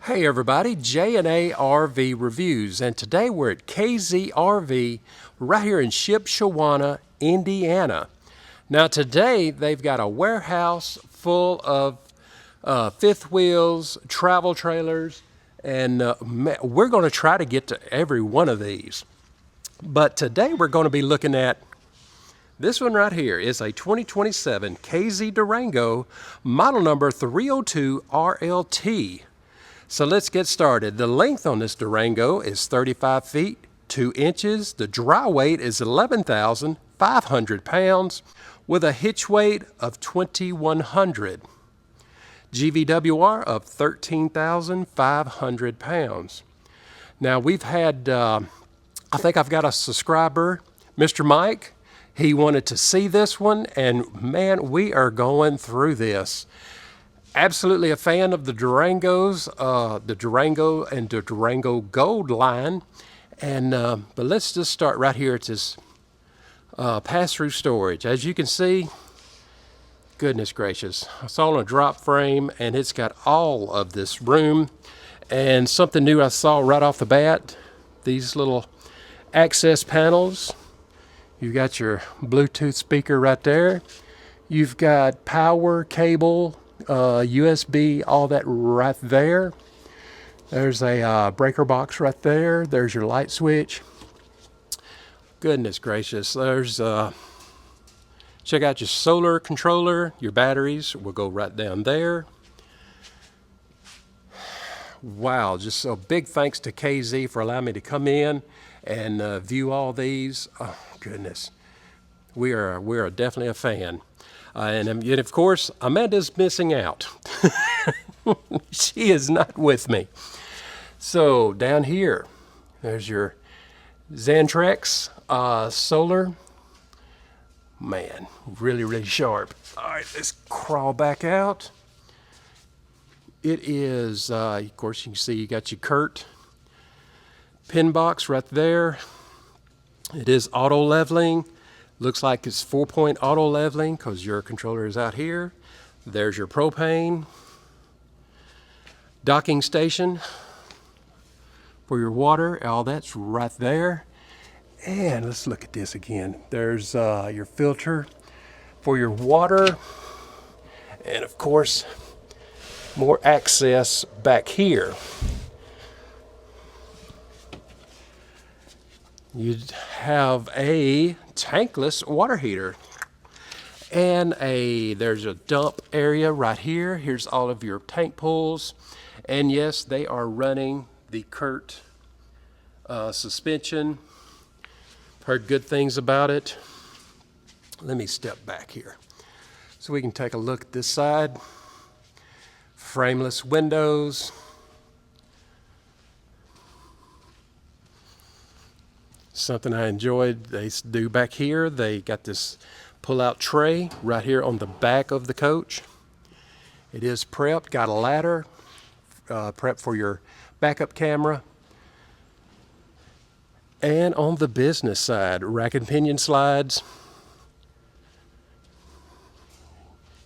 Hey everybody, J&A RV Reviews, and today we're at KZRV right here in Shipshewana, Indiana. Now today they've got a warehouse full of fifth wheels, travel trailers, and we're going to try to get to every one of these. But today we're going to be looking at this one right here. Is a 2027 KZ Durango, model number 302RLT. So let's get started. The length on this Durango is 35 feet, 2 inches. The dry weight is 11,500 pounds with a hitch weight of 2,100. GVWR of 13,500 pounds. Now we've had, I think I've got a subscriber, Mr. Mike. He wanted to see this one, and man, we are going through this. Absolutely a fan of the Durangos, the Durango and the Durango Gold line. And but let's just start right here at this pass-through storage. As you can see, goodness gracious, it's all on a drop frame, and it's got all of this room. And something new I saw right off the bat, these little access panels. You've got your Bluetooth speaker right there. You've got power cable, USB, all that right there. There's a breaker box right there. There's your light switch. Goodness gracious. There's check out your solar controller. Your batteries will go right down there. Wow, just a big thanks to KZ for allowing me to come in and view all these. Oh goodness, we are definitely a fan. And yet, of course, Amanda's missing out. She is not with me. So down here, there's your Xantrex solar. Man, really sharp. All right, let's crawl back out. It is, of course, you can see you got your Kurt pin box right there. It is auto leveling. Looks like it's 4-point auto leveling because your controller is out here. There's your propane. Docking station for your water. All that's right there. And let's look at this again. There's your filter for your water. And of course, more access back here. You'd have a tankless water heater, and there's a dump area right here. Here's all of your tank pulls, and yes, they are running the Kurt suspension. Heard good things about it. Let me step back here so we can take a look at this side. Frameless windows. Something I enjoyed they do back here, they got this pull-out tray right here on the back of the coach. It is prepped, got a ladder, prepped for your backup camera. And on the business side, rack and pinion slides.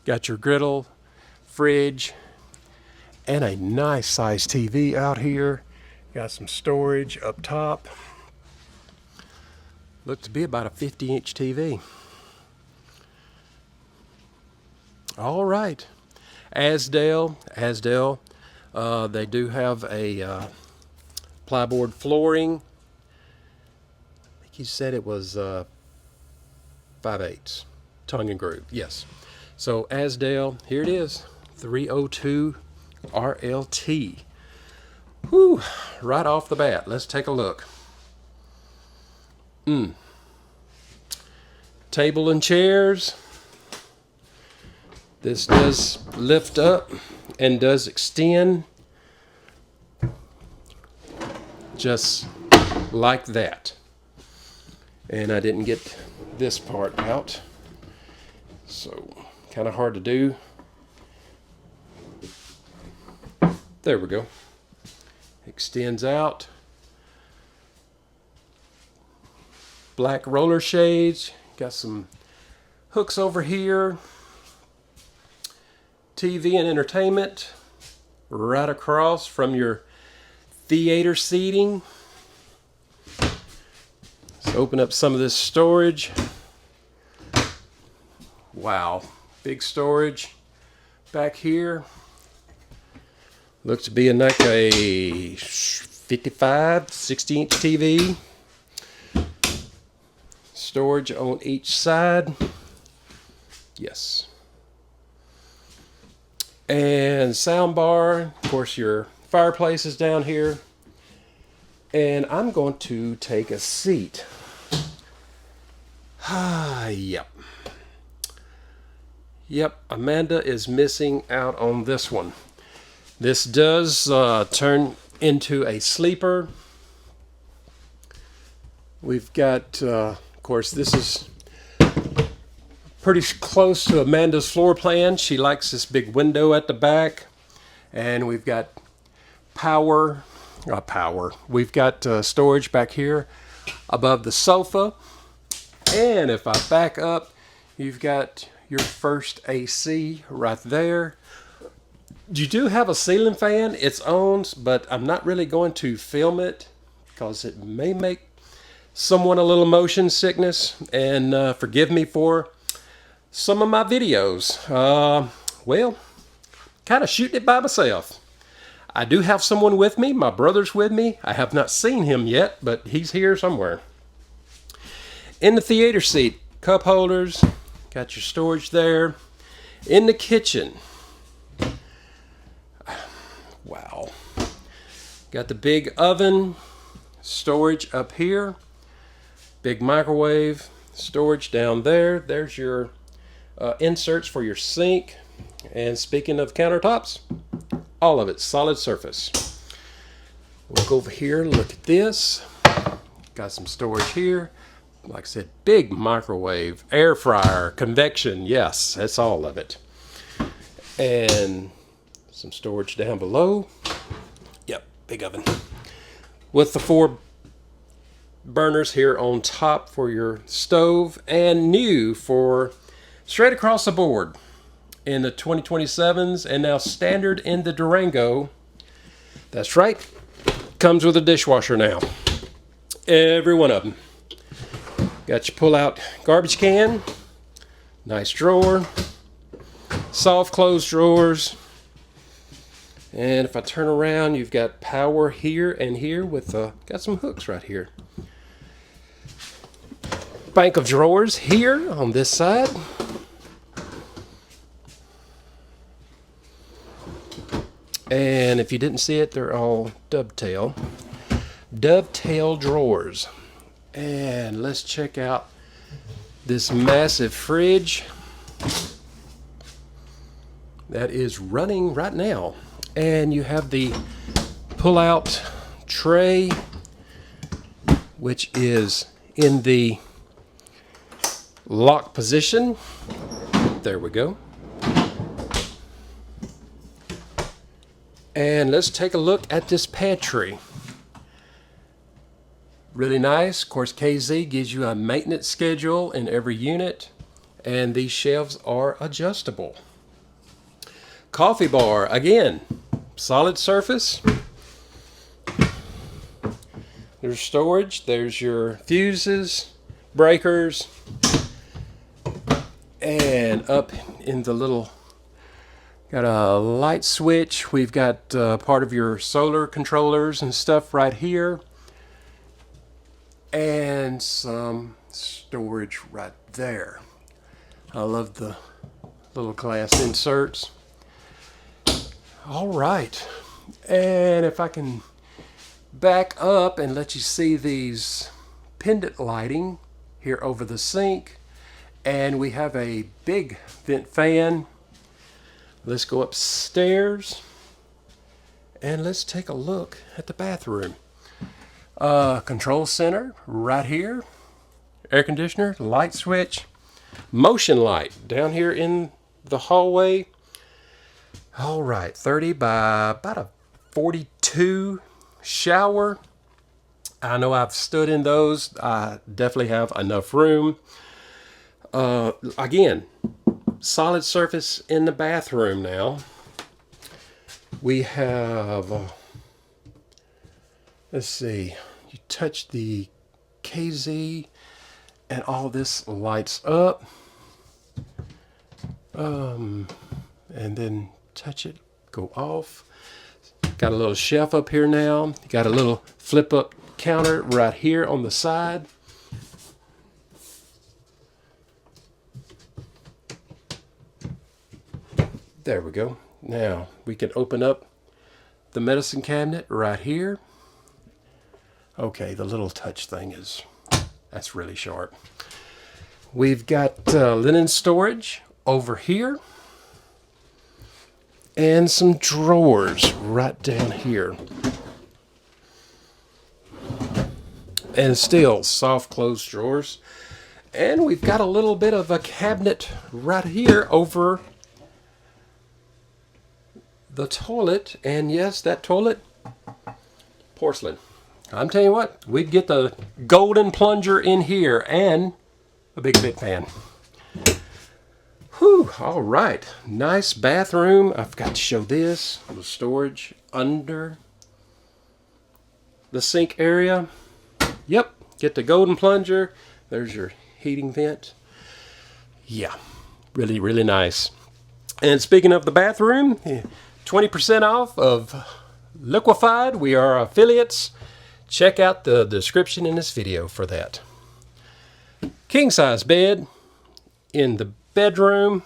Got your griddle, fridge, and a nice size TV out here. Got some storage up top. Looked to be about a 50-inch TV. All right. Asdale, they do have a plyboard flooring. I think you said it was 5/8, tongue and groove. Yes. So Asdale, here it is, 302 RLT. Whew, right off the bat, let's take a look. Table and chairs. This does lift up and does extend just like that. And I didn't get this part out, so kind of hard to do. There we go. Extends out. Black roller shades. Got some hooks over here. TV and entertainment. right across from your theater seating. Let's open up some of this storage. Wow, big storage back here. Looks to be like a 55, 60-inch TV. Storage on each side. Yes. And sound bar. Of course, your fireplace is down here. And I'm going to take a seat. Yep. Yep, Amanda is missing out on this one. This does turn into a sleeper. We've got, of course, this is pretty close to Amanda's floor plan. She likes this big window at the back. And we've got We've got storage back here above the sofa. And if I back up, you've got your first AC right there. You do have a ceiling fan. It's on, but I'm not really going to film it because it may make someone a little motion sickness. And forgive me for some of my videos. Well, kind of shooting it by myself. I do have someone with me. My brother's with me. I have not seen him yet, but he's here somewhere. In the theater seat, cup holders. Got your storage there. In the kitchen. Wow. Got the big oven. Storage up here. Big microwave. Storage down there. There's your inserts for your sink. And speaking of countertops, all of it solid surface. We'll go over here, look at this. Got some storage here. Like I said, big microwave, air fryer, convection. Yes, that's all of it. And some storage down below. Yep, big oven. With the 4 burners here on top for your stove. And new for straight across the board in the 2027s and now standard in the Durango. That's right. Comes with a dishwasher now. Every one of them. Got your pull-out garbage can. Nice drawer. Soft close drawers. And if I turn around, you've got power here and here with got some hooks right here. Bank of drawers here on this side. And if you didn't see it, they're all dovetail drawers. And let's check out this massive fridge that is running right now. And you have the pull-out tray, which is in the lock position. There we go. And let's take a look at this pantry. Really nice. Of course, KZ gives you a maintenance schedule in every unit. And these shelves are adjustable. Coffee bar, again, solid surface. There's storage. There's your fuses, breakers. And up in the little... Got a light switch. We've got part of your solar controllers and stuff right here. And some storage right there. I love the little glass inserts. All right. And if I can back up and let you see these pendant lighting here over the sink. And we have a big vent fan. Let's go upstairs and let's take a look at the bathroom. Control center right here. Air conditioner, light switch, motion light down here in the hallway. All right, 30 by about a 42 shower. I know I've stood in those. I definitely have enough room. Again, solid surface in the bathroom now. We have, let's see, you touch the KZ and all this lights up. And then touch it, go off. Got a little shelf up here now. Got a little flip up counter right here on the side. There we go. Now we can open up the medicine cabinet right here. Okay, the little touch thing that's really sharp. We've got linen storage over here and some drawers right down here. And still soft closed drawers. And we've got a little bit of a cabinet right here over the toilet. And yes, that toilet, porcelain. I'm telling you what, we'd get the golden plunger in here and a big pan. Whew, all right. Nice bathroom. I forgot to show this. A little storage under the sink area. Yep, get the golden plunger. There's your heating vent. Yeah, really, really nice. And speaking of the bathroom, 20% off of Liquefied. We are affiliates. Check out the description in this video for that. King size bed in the bedroom.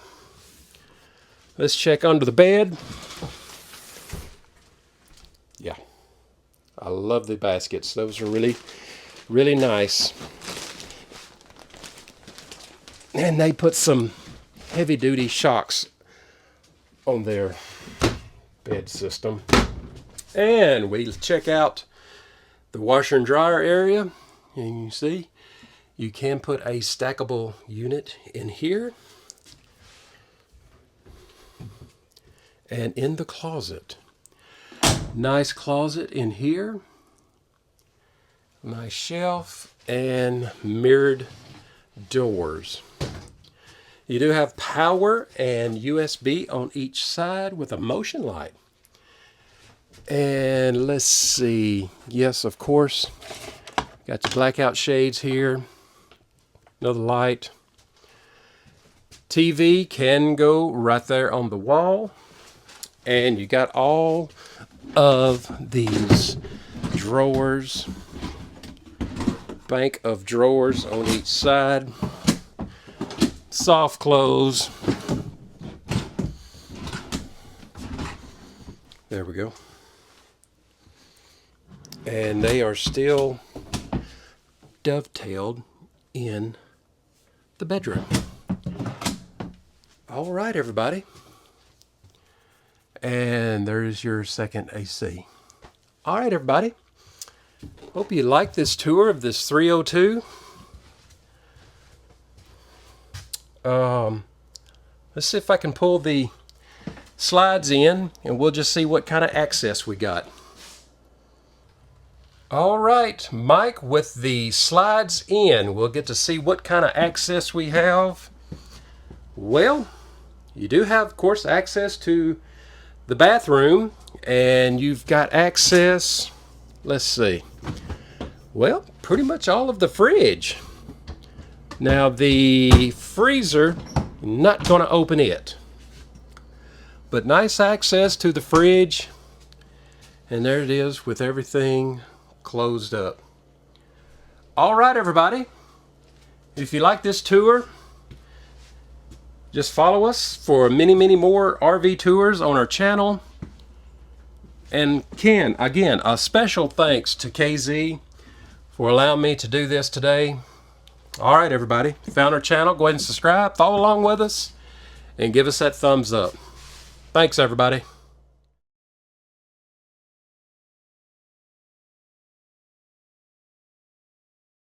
Let's check under the bed. Yeah, I love the baskets. Those are really, really nice. And they put some heavy duty shocks on their bed system. And we check out the washer and dryer area. And you see, you can put a stackable unit in here. And in the closet, nice closet in here. Nice shelf and mirrored doors. You do have power and USB on each side with a motion light. And let's see. Yes, of course. Got your blackout shades here. Another light. TV can go right there on the wall. And you got all of these drawers. Bank of drawers on each side. Soft close. There we go. And they are still dovetailed in the bedroom. All right, everybody. And there's your second AC. All right, everybody. Hope you like this tour of this 302. Let's see if I can pull the slides in and we'll just see what kind of access we got. All right, Mike, with the slides in, we'll get to see what kind of access we have. Well, you do have, of course, access to the bathroom, and you've got access, let's see, well, pretty much all of the fridge. Now, the freezer, not going to open it, but nice access to the fridge, and there it is with everything closed up. All right, everybody, if you like this tour, just follow us for many, many more RV tours on our channel. And Ken, again, a special thanks to KZ for allowing me to do this today. All right, everybody, if you found our channel, go ahead and subscribe, follow along with us, and give us that thumbs up. Thanks, everybody.